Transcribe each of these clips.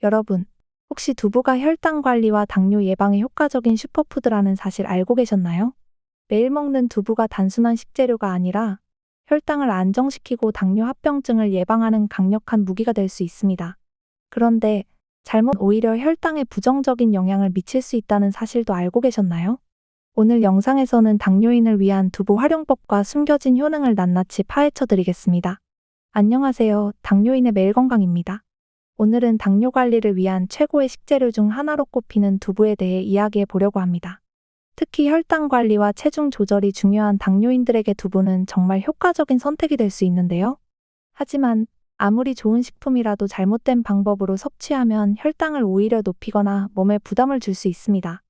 여러분, 혹시 두부가 혈당 관리와 당뇨 예방에 효과적인 슈퍼푸드라는 사실 알고 계셨나요? 매일 먹는 두부가 단순한 식재료가 아니라 혈당을 안정시키고 당뇨 합병증을 예방하는 강력한 무기가 될 수 있습니다. 그런데 잘못 오히려 혈당에 부정적인 영향을 미칠 수 있다는 사실도 알고 계셨나요? 오늘 영상에서는 당뇨인을 위한 두부 활용법과 숨겨진 효능을 낱낱이 파헤쳐 드리겠습니다. 안녕하세요. 당뇨인의 매일 건강입니다. 오늘은 당뇨 관리를 위한 최고의 식재료 중 하나로 꼽히는 두부에 대해 이야기해 보려고 합니다. 특히 혈당 관리와 체중 조절이 중요한 당뇨인들에게 두부는 정말 효과적인 선택이 될 수 있는데요. 하지만 아무리 좋은 식품이라도 잘못된 방법으로 섭취하면 혈당을 오히려 높이거나 몸에 부담을 줄 수 있습니다.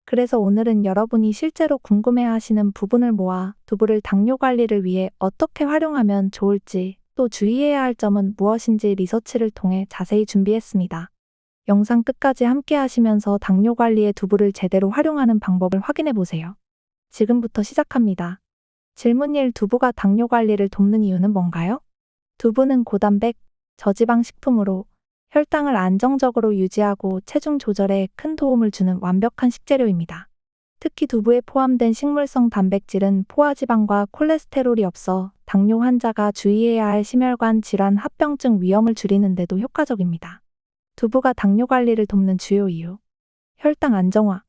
그래서 오늘은 여러분이 실제로 궁금해하시는 부분을 모아 두부를 당뇨 관리를 위해 어떻게 활용하면 좋을지, 또 주의해야 할 점은 무엇인지 리서치를 통해 자세히 준비했습니다. 영상 끝까지 함께 하시면서 당뇨 관리에 두부를 제대로 활용하는 방법을 확인해 보세요. 지금부터 시작합니다. 질문 1. 두부가 당뇨 관리를 돕는 이유는 뭔가요? 두부는 고단백, 저지방 식품으로 혈당을 안정적으로 유지하고 체중 조절에 큰 도움을 주는 완벽한 식재료입니다. 특히 두부에 포함된 식물성 단백질은 포화지방과 콜레스테롤이 없어 당뇨 환자가 주의해야 할 심혈관 질환 합병증 위험을 줄이는 데도 효과적입니다. 두부가 당뇨 관리를 돕는 주요 이유. 혈당 안정화.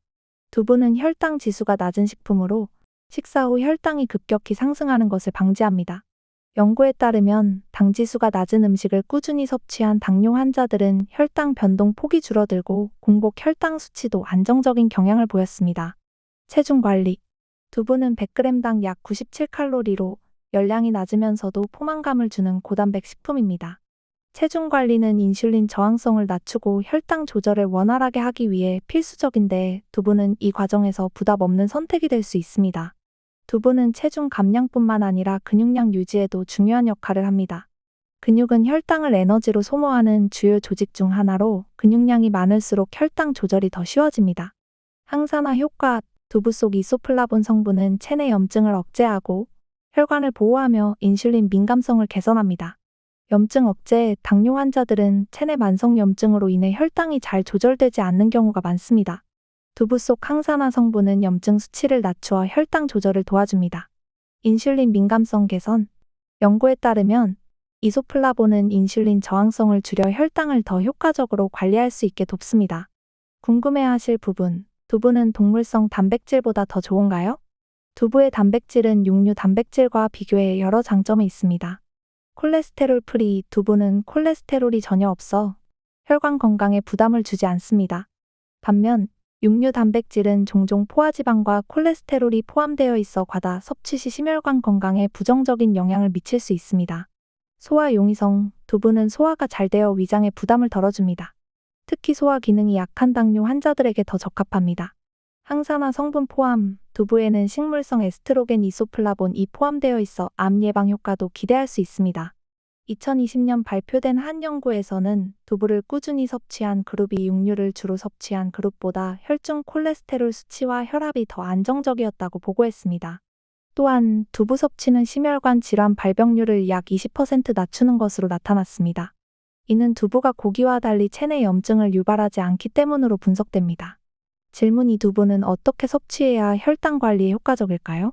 두부는 혈당 지수가 낮은 식품으로 식사 후 혈당이 급격히 상승하는 것을 방지합니다. 연구에 따르면 당 지수가 낮은 음식을 꾸준히 섭취한 당뇨 환자들은 혈당 변동 폭이 줄어들고 공복 혈당 수치도 안정적인 경향을 보였습니다. 체중 관리. 두부는 100g당 약 97칼로리로 열량이 낮으면서도 포만감을 주는 고단백 식품입니다. 체중 관리는 인슐린 저항성을 낮추고 혈당 조절을 원활하게 하기 위해 필수적인데 두부는 이 과정에서 부담 없는 선택이 될 수 있습니다. 두부는 체중 감량뿐만 아니라 근육량 유지에도 중요한 역할을 합니다. 근육은 혈당을 에너지로 소모하는 주요 조직 중 하나로 근육량이 많을수록 혈당 조절이 더 쉬워집니다. 항산화 효과. 두부 속 이소플라본 성분은 체내 염증을 억제하고 혈관을 보호하며 인슐린 민감성을 개선합니다. 염증 억제. 당뇨 환자들은 체내 만성 염증으로 인해 혈당이 잘 조절되지 않는 경우가 많습니다. 두부 속 항산화 성분은 염증 수치를 낮추어 혈당 조절을 도와줍니다. 인슐린 민감성 개선. 연구에 따르면 이소플라본은 인슐린 저항성을 줄여 혈당을 더 효과적으로 관리할 수 있게 돕습니다. 궁금해하실 부분. 두부는 동물성 단백질보다 더 좋은가요? 두부의 단백질은 육류 단백질과 비교해 여러 장점이 있습니다. 콜레스테롤 프리. 두부는 콜레스테롤이 전혀 없어 혈관 건강에 부담을 주지 않습니다. 반면 육류 단백질은 종종 포화지방과 콜레스테롤이 포함되어 있어 과다 섭취 시 심혈관 건강에 부정적인 영향을 미칠 수 있습니다. 소화 용이성. 두부는 소화가 잘 되어 위장에 부담을 덜어줍니다. 특히 소화 기능이 약한 당뇨 환자들에게 더 적합합니다. 항산화 성분 포함. 두부에는 식물성 에스트로겐 이소플라본이 포함되어 있어 암 예방 효과도 기대할 수 있습니다. 2020년 발표된 한 연구에서는 두부를 꾸준히 섭취한 그룹이 육류를 주로 섭취한 그룹보다 혈중 콜레스테롤 수치와 혈압이 더 안정적이었다고 보고했습니다. 또한 두부 섭취는 심혈관 질환 발병률을 약 20% 낮추는 것으로 나타났습니다. 이는 두부가 고기와 달리 체내 염증을 유발하지 않기 때문으로 분석됩니다. 질문 2. 두부는 어떻게 섭취해야 혈당 관리에 효과적일까요?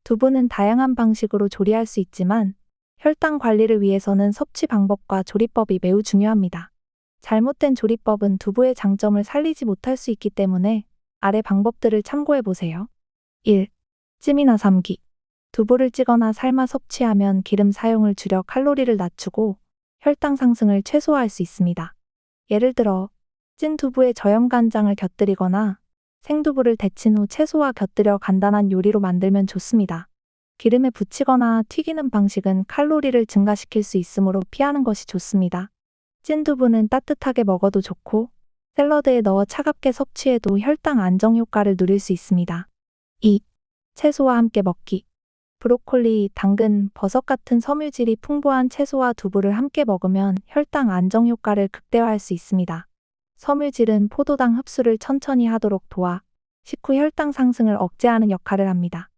두부는 다양한 방식으로 조리할 수 있지만 혈당 관리를 위해서는 섭취 방법과 조리법이 매우 중요합니다. 잘못된 조리법은 두부의 장점을 살리지 못할 수 있기 때문에 아래 방법들을 참고해 보세요. 1. 찜이나 삶기. 두부를 찌거나 삶아 섭취하면 기름 사용을 줄여 칼로리를 낮추고 혈당 상승을 최소화할 수 있습니다. 예를 들어 찐 두부에 저염간장을 곁들이거나 생두부를 데친 후 채소와 곁들여 간단한 요리로 만들면 좋습니다. 기름에 부치거나 튀기는 방식은 칼로리를 증가시킬 수 있으므로 피하는 것이 좋습니다. 찐 두부는 따뜻하게 먹어도 좋고 샐러드에 넣어 차갑게 섭취해도 혈당 안정 효과를 누릴 수 있습니다. 2. 채소와 함께 먹기. 브로콜리, 당근, 버섯 같은 섬유질이 풍부한 채소와 두부를 함께 먹으면 혈당 안정 효과를 극대화할 수 있습니다. 섬유질은 포도당 흡수를 천천히 하도록 도와 식후 혈당 상승을 억제하는 역할을 합니다.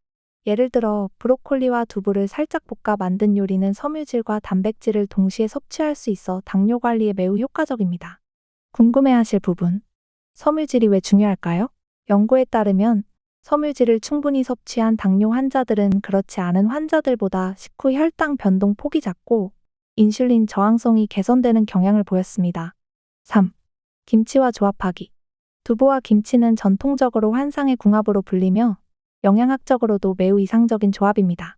예를 들어 브로콜리와 두부를 살짝 볶아 만든 요리는 섬유질과 단백질을 동시에 섭취할 수 있어 당뇨 관리에 매우 효과적입니다. 궁금해하실 부분. 섬유질이 왜 중요할까요? 연구에 따르면 섬유질을 충분히 섭취한 당뇨 환자들은 그렇지 않은 환자들보다 식후 혈당 변동 폭이 작고 인슐린 저항성이 개선되는 경향을 보였습니다. 3. 김치와 조합하기. 두부와 김치는 전통적으로 환상의 궁합으로 불리며 영양학적으로도 매우 이상적인 조합입니다.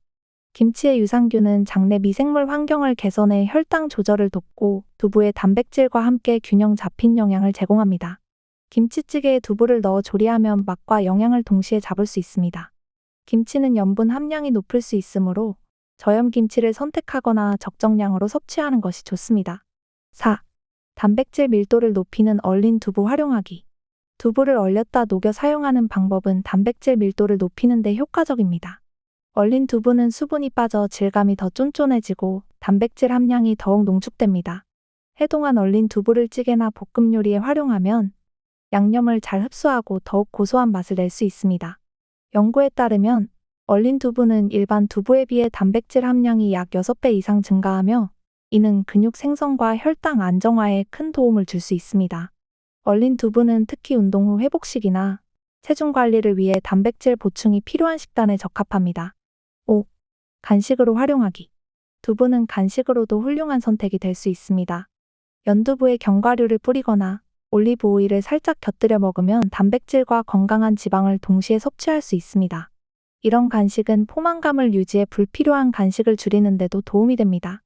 김치의 유산균은 장내 미생물 환경을 개선해 혈당 조절을 돕고 두부의 단백질과 함께 균형 잡힌 영양을 제공합니다. 김치찌개에 두부를 넣어 조리하면 맛과 영양을 동시에 잡을 수 있습니다. 김치는 염분 함량이 높을 수 있으므로 저염 김치를 선택하거나 적정량으로 섭취하는 것이 좋습니다. 4. 단백질 밀도를 높이는 얼린 두부 활용하기. 두부를 얼렸다 녹여 사용하는 방법은 단백질 밀도를 높이는 데 효과적입니다. 얼린 두부는 수분이 빠져 질감이 더 쫀쫀해지고 단백질 함량이 더욱 농축됩니다. 해동한 얼린 두부를 찌개나 볶음 요리에 활용하면 양념을 잘 흡수하고 더욱 고소한 맛을 낼 수 있습니다. 연구에 따르면 얼린 두부는 일반 두부에 비해 단백질 함량이 약 6배 이상 증가하며 이는 근육 생성과 혈당 안정화에 큰 도움을 줄 수 있습니다. 얼린 두부는 특히 운동 후 회복식이나 체중 관리를 위해 단백질 보충이 필요한 식단에 적합합니다. 5. 간식으로 활용하기. 두부는 간식으로도 훌륭한 선택이 될 수 있습니다. 연두부에 견과류를 뿌리거나 올리브 오일을 살짝 곁들여 먹으면 단백질과 건강한 지방을 동시에 섭취할 수 있습니다. 이런 간식은 포만감을 유지해 불필요한 간식을 줄이는 데도 도움이 됩니다.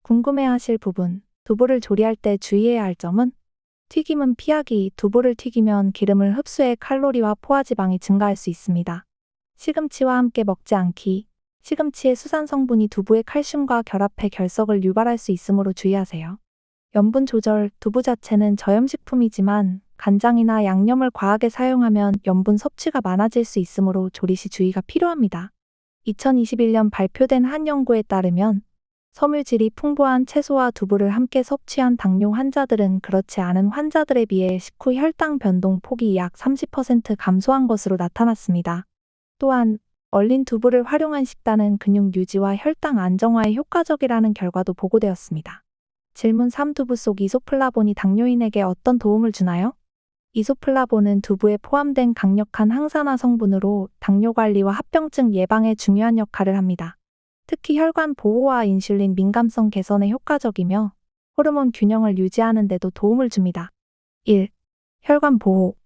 궁금해하실 부분. 두부를 조리할 때 주의해야 할 점은 튀김은 피하기. 두부를 튀기면 기름을 흡수해 칼로리와 포화지방이 증가할 수 있습니다. 시금치와 함께 먹지 않기. 시금치의 수산 성분이 두부의 칼슘과 결합해 결석을 유발할 수 있으므로 주의하세요. 염분 조절. 두부 자체는 저염식품이지만 간장이나 양념을 과하게 사용하면 염분 섭취가 많아질 수 있으므로 조리 시 주의가 필요합니다. 2021년 발표된 한 연구에 따르면 섬유질이 풍부한 채소와 두부를 함께 섭취한 당뇨 환자들은 그렇지 않은 환자들에 비해 식후 혈당 변동 폭이 약 30% 감소한 것으로 나타났습니다. 또한 얼린 두부를 활용한 식단은 근육 유지와 혈당 안정화에 효과적이라는 결과도 보고되었습니다. 질문 3. 두부 속 이소플라본이 당뇨인에게 어떤 도움을 주나요? 이소플라본은 두부에 포함된 강력한 항산화 성분으로 당뇨 관리와 합병증 예방에 중요한 역할을 합니다. 특히 혈관 보호와 인슐린 민감성 개선에 효과적이며 호르몬 균형을 유지하는 데도 도움을 줍니다. 1. 혈관 보호.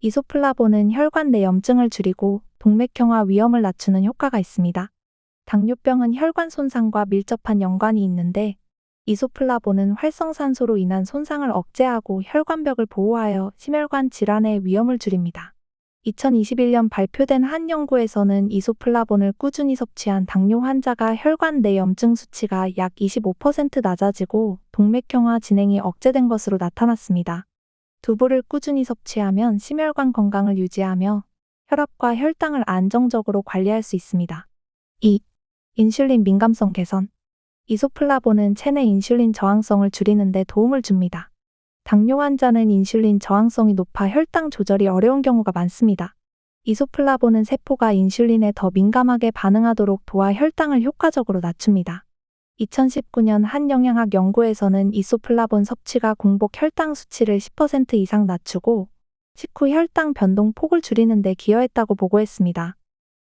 이소플라본은 혈관 내 염증을 줄이고 동맥경화 위험을 낮추는 효과가 있습니다. 당뇨병은 혈관 손상과 밀접한 연관이 있는데 이소플라본은 활성산소로 인한 손상을 억제하고 혈관벽을 보호하여 심혈관 질환의 위험을 줄입니다. 2021년 발표된 한 연구에서는 이소플라본을 꾸준히 섭취한 당뇨 환자가 혈관 내 염증 수치가 약 25% 낮아지고 동맥경화 진행이 억제된 것으로 나타났습니다. 두부를 꾸준히 섭취하면 심혈관 건강을 유지하며 혈압과 혈당을 안정적으로 관리할 수 있습니다. 2. 인슐린 민감성 개선. 이소플라본은 체내 인슐린 저항성을 줄이는 데 도움을 줍니다. 당뇨 환자는 인슐린 저항성이 높아 혈당 조절이 어려운 경우가 많습니다. 이소플라본은 세포가 인슐린에 더 민감하게 반응하도록 도와 혈당을 효과적으로 낮춥니다. 2019년 한 영양학 연구에서는 이소플라본 섭취가 공복 혈당 수치를 10% 이상 낮추고 식후 혈당 변동 폭을 줄이는 데 기여했다고 보고했습니다.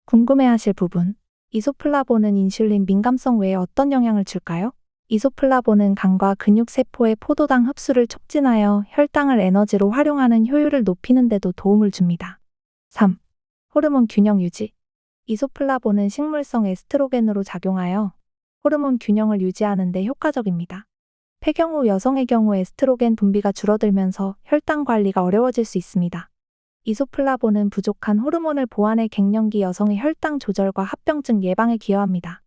궁금해하실 부분. 이소플라본은 인슐린 민감성 외에 어떤 영향을 줄까요? 이소플라본은 간과 근육 세포의 포도당 흡수를 촉진하여 혈당을 에너지로 활용하는 효율을 높이는 데도 도움을 줍니다. 3. 호르몬 균형 유지. 이소플라본은 식물성 에스트로겐으로 작용하여 호르몬 균형을 유지하는 데 효과적입니다. 폐경 후 여성의 경우 에스트로겐 분비가 줄어들면서 혈당 관리가 어려워질 수 있습니다. 이소플라본은 부족한 호르몬을 보완해 갱년기 여성의 혈당 조절과 합병증 예방에 기여합니다.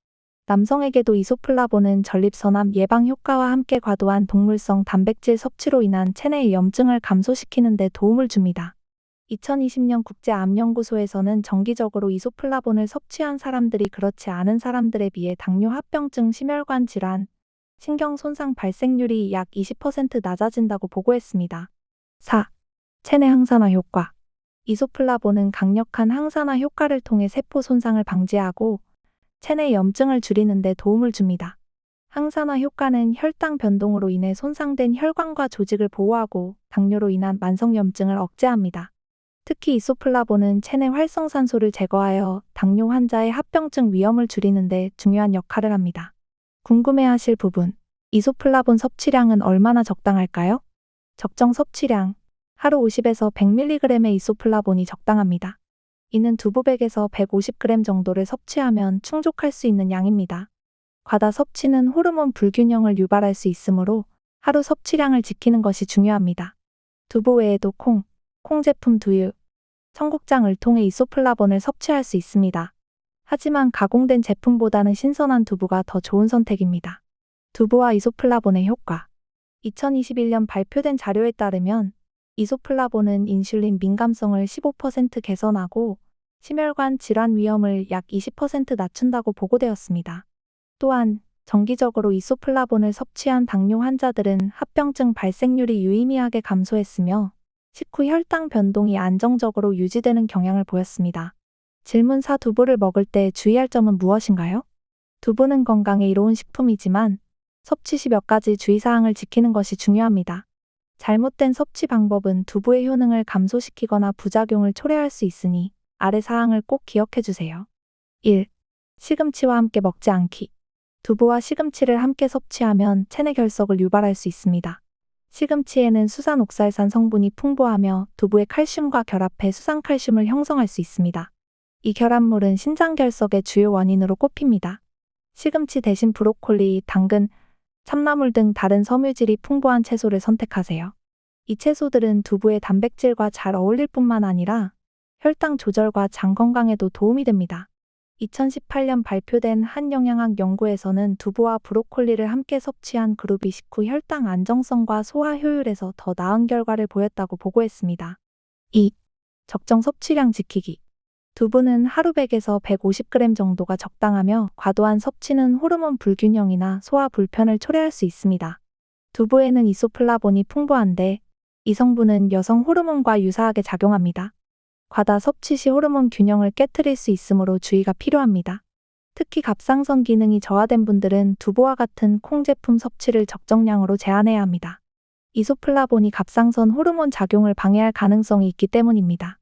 남성에게도 이소플라본은 전립선암 예방 효과와 함께 과도한 동물성 단백질 섭취로 인한 체내의 염증을 감소시키는 데 도움을 줍니다. 2020년 국제암연구소에서는 정기적으로 이소플라본을 섭취한 사람들이 그렇지 않은 사람들에 비해 당뇨, 합병증, 심혈관 질환, 신경 손상 발생률이 약 20% 낮아진다고 보고했습니다. 4. 체내 항산화 효과. 이소플라본은 강력한 항산화 효과를 통해 세포 손상을 방지하고 체내 염증을 줄이는 데 도움을 줍니다. 항산화 효과는 혈당 변동으로 인해 손상된 혈관과 조직을 보호하고 당뇨로 인한 만성염증을 억제합니다. 특히 이소플라본은 체내 활성산소를 제거하여 당뇨 환자의 합병증 위험을 줄이는 데 중요한 역할을 합니다. 궁금해하실 부분. 이소플라본 섭취량은 얼마나 적당할까요? 적정 섭취량. 하루 50에서 100mg의 이소플라본이 적당합니다. 이는 두부 100에서 150g 정도를 섭취하면 충족할 수 있는 양입니다. 과다 섭취는 호르몬 불균형을 유발할 수 있으므로 하루 섭취량을 지키는 것이 중요합니다. 두부 외에도 콩 제품 두유, 청국장을 통해 이소플라본을 섭취할 수 있습니다. 하지만 가공된 제품보다는 신선한 두부가 더 좋은 선택입니다. 두부와 이소플라본의 효과. 2021년 발표된 자료에 따르면 이소플라본은 인슐린 민감성을 15% 개선하고 심혈관 질환 위험을 약 20% 낮춘다고 보고되었습니다. 또한 정기적으로 이소플라본을 섭취한 당뇨 환자들은 합병증 발생률이 유의미하게 감소했으며 식후 혈당 변동이 안정적으로 유지되는 경향을 보였습니다. 질문 4. 두부를 먹을 때 주의할 점은 무엇인가요? 두부는 건강에 이로운 식품이지만 섭취 시 몇 가지 주의사항을 지키는 것이 중요합니다. 잘못된 섭취 방법은 두부의 효능을 감소시키거나 부작용을 초래할 수 있으니 아래 사항을 꼭 기억해 주세요. 1. 시금치와 함께 먹지 않기. 두부와 시금치를 함께 섭취하면 체내 결석을 유발할 수 있습니다. 시금치에는 수산옥살산 성분이 풍부하며 두부의 칼슘과 결합해 수산칼슘을 형성할 수 있습니다. 이 결합물은 신장 결석의 주요 원인으로 꼽힙니다. 시금치 대신 브로콜리, 당근, 참나물 등 다른 섬유질이 풍부한 채소를 선택하세요. 이 채소들은 두부의 단백질과 잘 어울릴 뿐만 아니라 혈당 조절과 장 건강에도 도움이 됩니다. 2018년 발표된 한 영양학 연구에서는 두부와 브로콜리를 함께 섭취한 그룹이 식후 혈당 안정성과 소화 효율에서 더 나은 결과를 보였다고 보고했습니다. 2. 적정 섭취량 지키기. 두부는 하루 100에서 150g 정도가 적당하며 과도한 섭취는 호르몬 불균형이나 소화 불편을 초래할 수 있습니다. 두부에는 이소플라본이 풍부한데 이 성분은 여성 호르몬과 유사하게 작용합니다. 과다 섭취 시 호르몬 균형을 깨트릴 수 있으므로 주의가 필요합니다. 특히 갑상선 기능이 저하된 분들은 두부와 같은 콩 제품 섭취를 적정량으로 제한해야 합니다. 이소플라본이 갑상선 호르몬 작용을 방해할 가능성이 있기 때문입니다.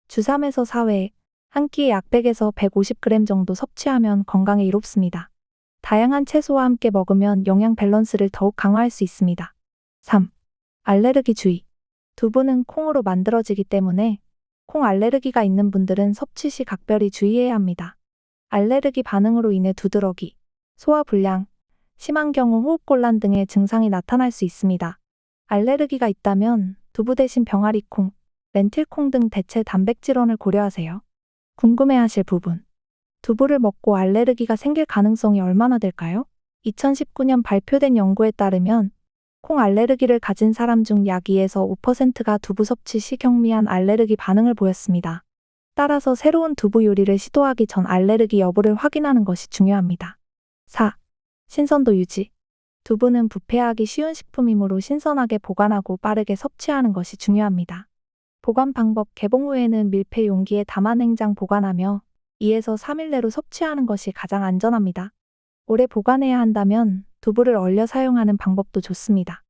주 3에서 4회, 한 끼에 약 100에서 150g 정도 섭취하면 건강에 이롭습니다. 다양한 채소와 함께 먹으면 영양 밸런스를 더욱 강화할 수 있습니다. 3. 알레르기 주의. 두부는 콩으로 만들어지기 때문에 콩 알레르기가 있는 분들은 섭취 시 각별히 주의해야 합니다. 알레르기 반응으로 인해 두드러기, 소화불량, 심한 경우 호흡곤란 등의 증상이 나타날 수 있습니다. 알레르기가 있다면 두부 대신 병아리콩, 렌틸콩 등 대체 단백질원을 고려하세요. 궁금해하실 부분. 두부를 먹고 알레르기가 생길 가능성이 얼마나 될까요? 2019년 발표된 연구에 따르면 콩 알레르기를 가진 사람 중 약 2에서 5%가 두부 섭취 시 경미한 알레르기 반응을 보였습니다. 따라서 새로운 두부 요리를 시도하기 전 알레르기 여부를 확인하는 것이 중요합니다. 4. 신선도 유지. 두부는 부패하기 쉬운 식품이므로 신선하게 보관하고 빠르게 섭취하는 것이 중요합니다. 보관 방법. 개봉 후에는 밀폐 용기에 담아 냉장 보관하며 2에서 3일 내로 섭취하는 것이 가장 안전합니다. 오래 보관해야 한다면 두부를 얼려 사용하는 방법도 좋습니다.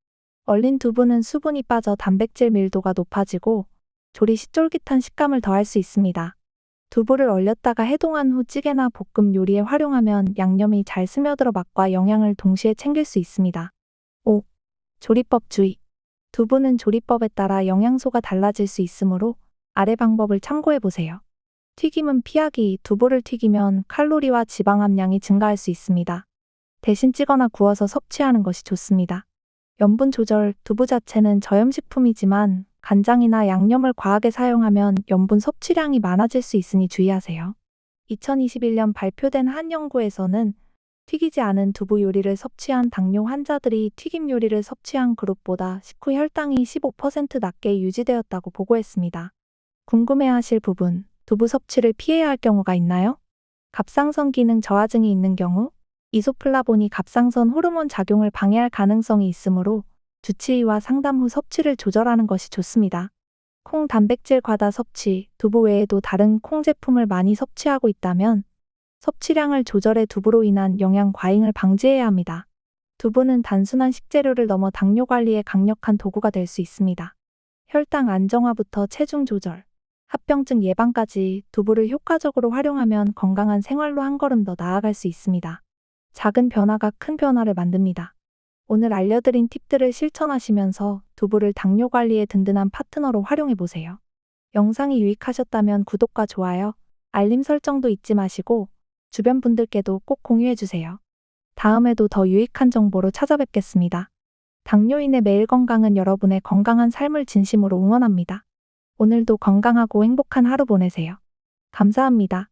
얼린 두부는 수분이 빠져 단백질 밀도가 높아지고 조리 시 쫄깃한 식감을 더할 수 있습니다. 두부를 얼렸다가 해동한 후 찌개나 볶음 요리에 활용하면 양념이 잘 스며들어 맛과 영양을 동시에 챙길 수 있습니다. 5. 조리법 주의. 두부는 조리법에 따라 영양소가 달라질 수 있으므로 아래 방법을 참고해 보세요. 튀김은 피하기. 두부를 튀기면 칼로리와 지방 함량이 증가할 수 있습니다. 대신 찌거나 구워서 섭취하는 것이 좋습니다. 염분 조절. 두부 자체는 저염식품이지만 간장이나 양념을 과하게 사용하면 염분 섭취량이 많아질 수 있으니 주의하세요. 2021년 발표된 한 연구에서는 튀기지 않은 두부 요리를 섭취한 당뇨 환자들이 튀김 요리를 섭취한 그룹보다 식후 혈당이 15% 낮게 유지되었다고 보고했습니다. 궁금해하실 부분. 두부 섭취를 피해야 할 경우가 있나요? 갑상선 기능 저하증이 있는 경우, 이소플라본이 갑상선 호르몬 작용을 방해할 가능성이 있으므로 주치의와 상담 후 섭취를 조절하는 것이 좋습니다. 콩 단백질 과다 섭취. 두부 외에도 다른 콩 제품을 많이 섭취하고 있다면 섭취량을 조절해 두부로 인한 영양 과잉을 방지해야 합니다. 두부는 단순한 식재료를 넘어 당뇨 관리에 강력한 도구가 될 수 있습니다. 혈당 안정화부터 체중 조절, 합병증 예방까지 두부를 효과적으로 활용하면 건강한 생활로 한 걸음 더 나아갈 수 있습니다. 작은 변화가 큰 변화를 만듭니다. 오늘 알려드린 팁들을 실천하시면서 두부를 당뇨 관리에 든든한 파트너로 활용해 보세요. 영상이 유익하셨다면 구독과 좋아요, 알림 설정도 잊지 마시고 주변 분들께도 꼭 공유해 주세요. 다음에도 더 유익한 정보로 찾아뵙겠습니다. 당뇨인의 매일 건강은 여러분의 건강한 삶을 진심으로 응원합니다. 오늘도 건강하고 행복한 하루 보내세요. 감사합니다.